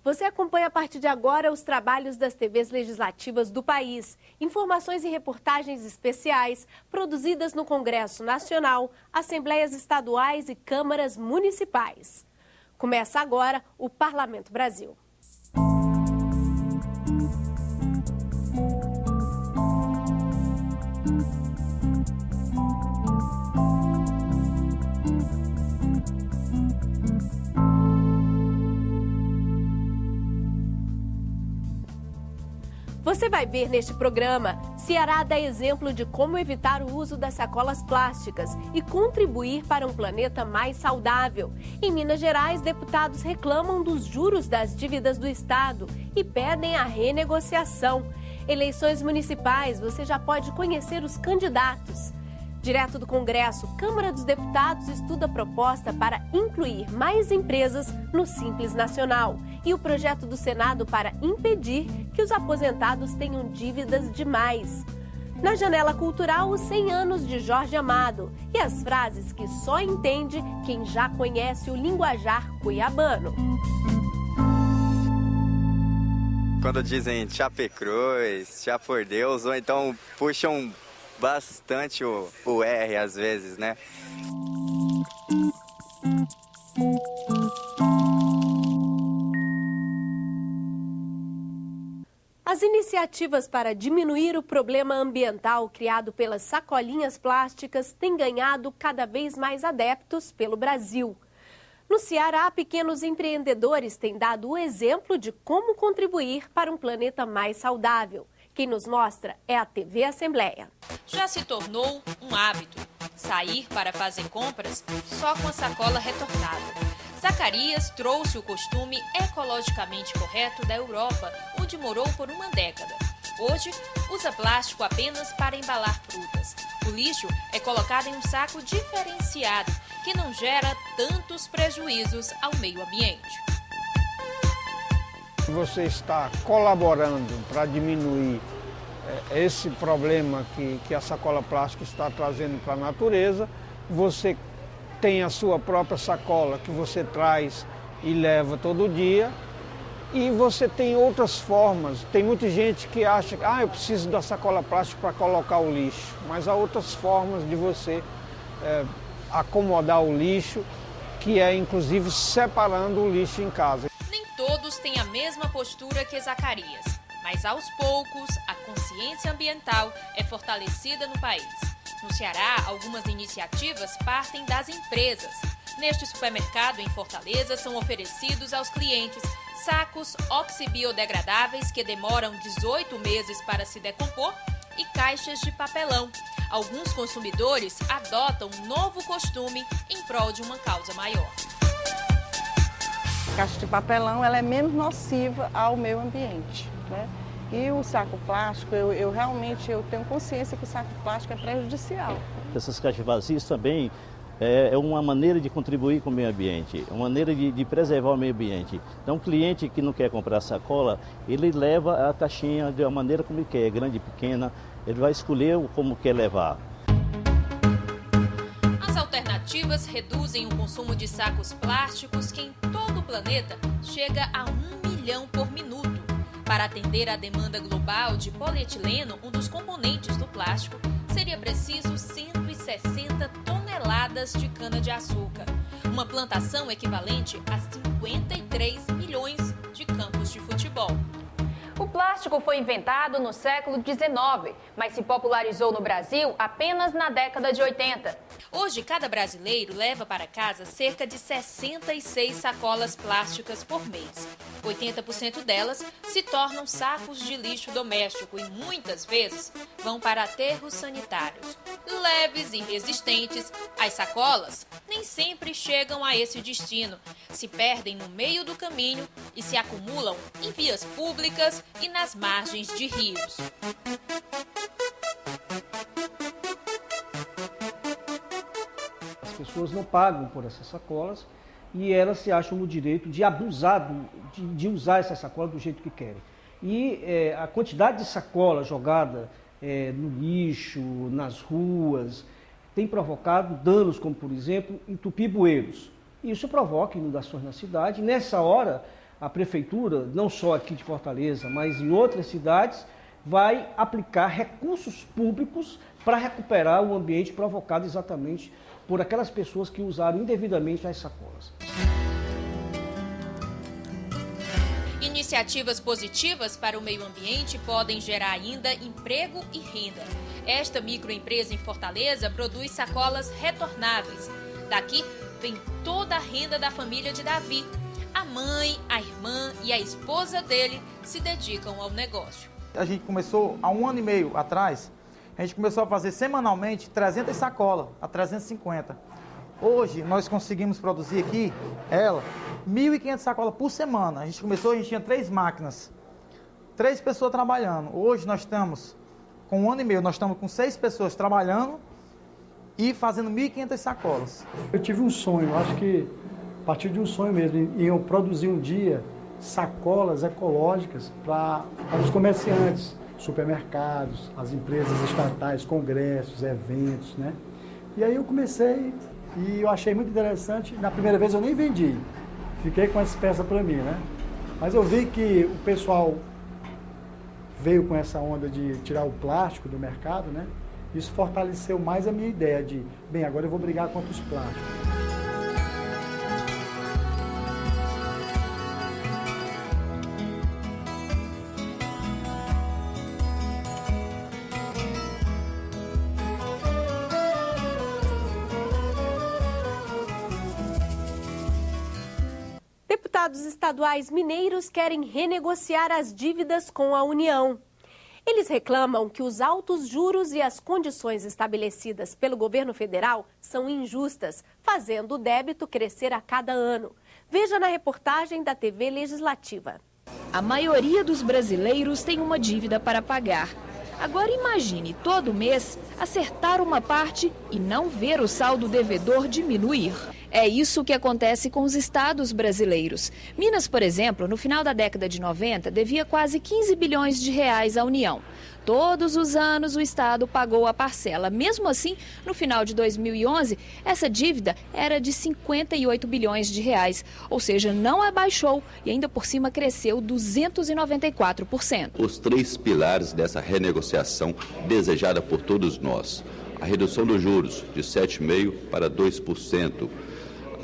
Você acompanha a partir de agora os trabalhos das TVs legislativas do país. Informações e reportagens especiais produzidas no Congresso Nacional, Assembleias Estaduais e Câmaras Municipais. Começa agora o Parlamento Brasil. Você vai ver neste programa, Ceará dá exemplo de como evitar o uso das sacolas plásticas e contribuir para um planeta mais saudável. Em Minas Gerais, deputados reclamam dos juros das dívidas do Estado e pedem a renegociação. Eleições municipais, você já pode conhecer os candidatos. Direto do Congresso, Câmara dos Deputados estuda proposta para incluir mais empresas no Simples Nacional e o projeto do Senado para impedir que os aposentados tenham dívidas demais. Na janela cultural, os 100 anos de Jorge Amado e as frases que só entende quem já conhece o linguajar cuiabano. Quando dizem tchá Cruz, tchá por Deus, ou então puxam bastante o R às vezes, né? As iniciativas para diminuir o problema ambiental criado pelas sacolinhas plásticas têm ganhado cada vez mais adeptos pelo Brasil. No Ceará, pequenos empreendedores têm dado o exemplo de como contribuir para um planeta mais saudável. Quem nos mostra é a TV Assembleia. Já se tornou um hábito sair para fazer compras só com a sacola retornada. Zacarias trouxe o costume ecologicamente correto da Europa, onde morou por uma década. Hoje, usa plástico apenas para embalar frutas. O lixo é colocado em um saco diferenciado, que não gera tantos prejuízos ao meio ambiente. Você está colaborando para diminuir esse problema que a sacola plástica está trazendo para a natureza. Você tem a sua própria sacola que você traz e leva todo dia. E você tem outras formas. Tem muita gente que acha que eu preciso da sacola plástica para colocar o lixo. Mas há outras formas de você acomodar o lixo, que é inclusive separando o lixo em casa. Todos têm a mesma postura que Zacarias, mas aos poucos a consciência ambiental é fortalecida no país. No Ceará, algumas iniciativas partem das empresas. Neste supermercado em Fortaleza são oferecidos aos clientes sacos oxibiodegradáveis que demoram 18 meses para se decompor e caixas de papelão. Alguns consumidores adotam um novo costume em prol de uma causa maior. A caixa de papelão ela é menos nociva ao meio ambiente, né? E o saco plástico, eu realmente tenho consciência que o saco plástico é prejudicial. Essas caixas vazias também é uma maneira de contribuir com o meio ambiente, uma maneira de preservar o meio ambiente. Então, o cliente que não quer comprar sacola, ele leva a caixinha de uma maneira como ele quer, grande, pequena, ele vai escolher como quer levar. As alternativas reduzem o consumo de sacos plásticos que em todo o planeta chega a 1 milhão por minuto. Para atender à demanda global de polietileno, um dos componentes do plástico, seria preciso 160 toneladas de cana-de-açúcar. Uma plantação equivalente a 53 milhões de campos de futebol. O plástico foi inventado no século XIX, mas se popularizou no Brasil apenas na década de 80. Hoje, cada brasileiro leva para casa cerca de 66 sacolas plásticas por mês. 80% delas se tornam sacos de lixo doméstico e muitas vezes vão para aterros sanitários. Leves e resistentes, as sacolas nem sempre chegam a esse destino. Se perdem no meio do caminho e se acumulam em vias públicas e nas margens de rios. As pessoas não pagam por essas sacolas e elas se acham no direito de abusar, de usar essa sacola do jeito que querem. E a quantidade de sacola jogada no lixo, nas ruas, tem provocado danos como, por exemplo, entupir bueiros. Isso provoca inundações na cidade. Nessa hora, a prefeitura, não só aqui de Fortaleza, mas em outras cidades, vai aplicar recursos públicos para recuperar o ambiente provocado exatamente por aquelas pessoas que usaram indevidamente as sacolas. Iniciativas positivas para o meio ambiente podem gerar ainda emprego e renda. Esta microempresa em Fortaleza produz sacolas retornáveis. Daqui vem toda a renda da família de Davi. A mãe, a irmã e a esposa dele se dedicam ao negócio. A gente começou há 1 ano e meio atrás, a gente começou a fazer semanalmente 300 sacolas a 350. Hoje nós conseguimos produzir aqui, 1.500 sacolas por semana. A gente tinha 3 máquinas, 3 pessoas trabalhando. Hoje nós estamos, com 1 ano e meio, nós estamos com 6 pessoas trabalhando e fazendo 1.500 sacolas. Eu tive um sonho, acho que a partir de um sonho mesmo, em eu produzir um dia sacolas ecológicas para os comerciantes, supermercados, as empresas estatais, congressos, eventos, né? E aí eu comecei e eu achei muito interessante. Na primeira vez eu nem vendi, fiquei com essa peça para mim, né? Mas eu vi que o pessoal veio com essa onda de tirar o plástico do mercado, né? Isso fortaleceu mais a minha ideia de, bem, agora eu vou brigar contra os plásticos. Deputados estaduais mineiros querem renegociar as dívidas com a União. Eles reclamam que os altos juros e as condições estabelecidas pelo governo federal são injustas, fazendo o débito crescer a cada ano. Veja na reportagem da TV Legislativa. A maioria dos brasileiros tem uma dívida para pagar. Agora imagine todo mês acertar uma parte e não ver o saldo devedor diminuir. É isso que acontece com os estados brasileiros. Minas, por exemplo, no final da década de 90, devia quase 15 bilhões de reais à União. Todos os anos o estado pagou a parcela. Mesmo assim, no final de 2011, essa dívida era de 58 bilhões de reais. Ou seja, não abaixou e ainda por cima cresceu 294%. Os 3 pilares dessa renegociação desejada por todos nós. A redução dos juros de 7,5% para 2%.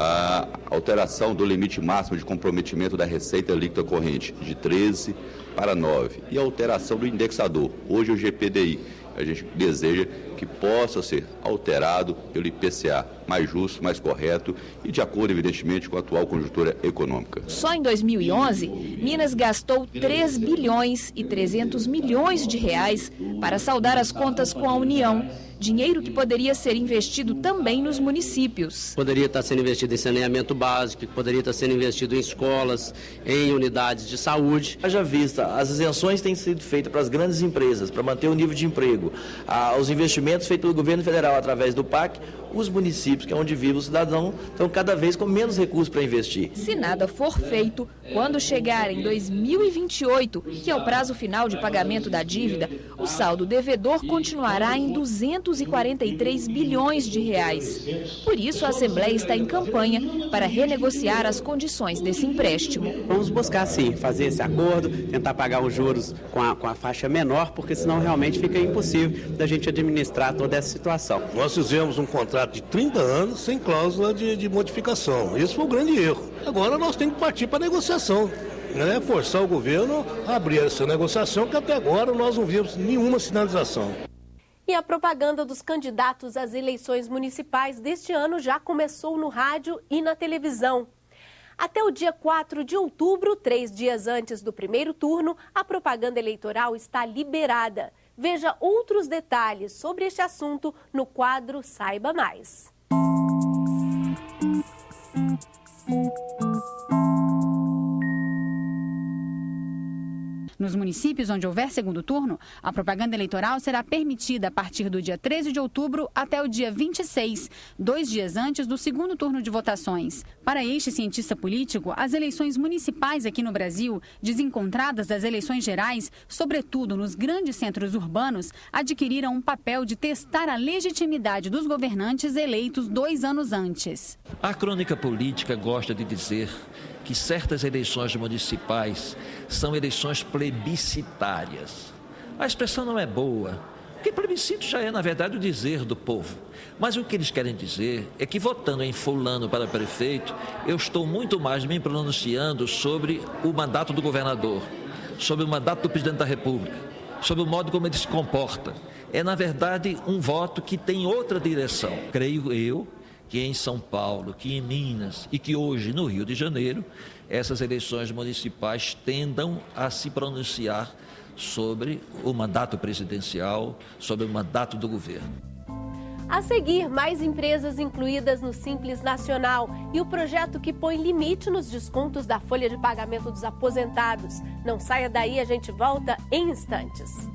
A alteração do limite máximo de comprometimento da receita líquida corrente de 13 para 9 e a alteração do indexador, hoje o GPDI. A gente deseja que possa ser alterado pelo IPCA, mais justo, mais correto e de acordo, evidentemente, com a atual conjuntura econômica. Só em 2011, Minas gastou 3 bilhões e 300 milhões de reais para saldar as contas com a União. Dinheiro que poderia ser investido também nos municípios. Poderia estar sendo investido em saneamento básico, poderia estar sendo investido em escolas, em unidades de saúde. Haja vista, as isenções têm sido feitas para as grandes empresas, para manter o nível de emprego. Os investimentos feitos pelo governo federal através do PAC, os municípios, que é onde vive o cidadão, estão cada vez com menos recursos para investir. Se nada for feito, quando chegar em 2028, que é o prazo final de pagamento da dívida, o saldo devedor continuará em 243 bilhões de reais. Por isso, a Assembleia está em campanha para renegociar as condições desse empréstimo. Vamos buscar, sim, fazer esse acordo, tentar pagar os juros com a faixa menor, porque senão realmente fica impossível da gente administrar toda essa situação. Nós fizemos um contrato de 30 anos sem cláusula de modificação. Esse foi o grande erro. Agora nós temos que partir para a negociação. Forçar o governo a abrir essa negociação, que até agora nós não vimos nenhuma sinalização. E a propaganda dos candidatos às eleições municipais deste ano já começou no rádio e na televisão. Até o dia 4 de outubro, 3 dias antes do primeiro turno, a propaganda eleitoral está liberada. Veja outros detalhes sobre este assunto no quadro Saiba Mais. Nos municípios onde houver segundo turno, a propaganda eleitoral será permitida a partir do dia 13 de outubro até o dia 26, 2 dias antes do segundo turno de votações. Para este cientista político, as eleições municipais aqui no Brasil, desencontradas das eleições gerais, sobretudo nos grandes centros urbanos, adquiriram um papel de testar a legitimidade dos governantes eleitos 2 anos antes. A crônica política gosta de dizer que certas eleições municipais são eleições plebiscitárias. A expressão não é boa, porque plebiscito já é, na verdade, o dizer do povo. Mas o que eles querem dizer é que, votando em fulano para prefeito, eu estou muito mais me pronunciando sobre o mandato do governador, sobre o mandato do presidente da República, sobre o modo como ele se comporta. É, na verdade, um voto que tem outra direção. Creio eu que em São Paulo, que em Minas e que hoje no Rio de Janeiro, essas eleições municipais tendam a se pronunciar sobre o mandato presidencial, sobre o mandato do governo. A seguir, mais empresas incluídas no Simples Nacional e o projeto que põe limite nos descontos da folha de pagamento dos aposentados. Não saia daí, a gente volta em instantes.